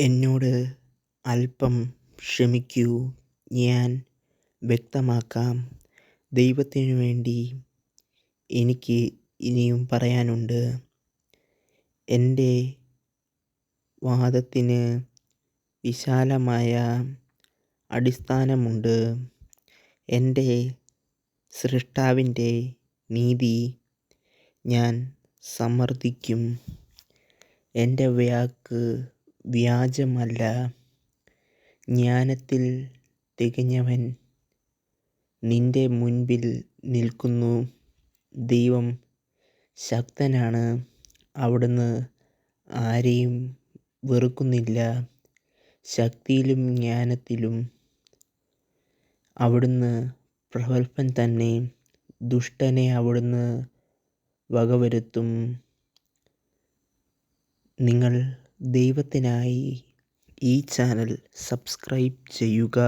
എന്നോട് അല്പം ക്ഷമിക്കൂ, ഞാൻ വ്യക്തമാക്കാം. ദൈവത്തിനു വേണ്ടി എനിക്ക് ഇനിയും പറയാനുണ്ട്. എൻ്റെ വാദത്തിന് വിശാലമായ അടിസ്ഥാനമുണ്ട്. എൻ്റെ സ്രഷ്ടാവിൻ്റെ നീതി ഞാൻ സമർത്ഥിക്കും. എൻ്റെ വാക്ക് വ്യാജമല്ല. ജ്ഞാനത്തിൽ തികഞ്ഞവൻ നിന്റെ മുൻപിൽ നിൽക്കുന്നു. ദൈവം ശക്തനാണ്. അവിടുന്ന് ആരെയും വെറുക്കുന്നില്ല. ശക്തിയിലും ജ്ഞാനത്തിലും അവിടുന്ന് പ്രഗല്ഭൻ തന്നെ. ദുഷ്ടനെ അവിടുന്ന് വകവരുത്തും. നിങ്ങൾ ദൈവത്തിനായി ഈ ചാനൽ സബ്സ്ക്രൈബ് ചെയ്യുക.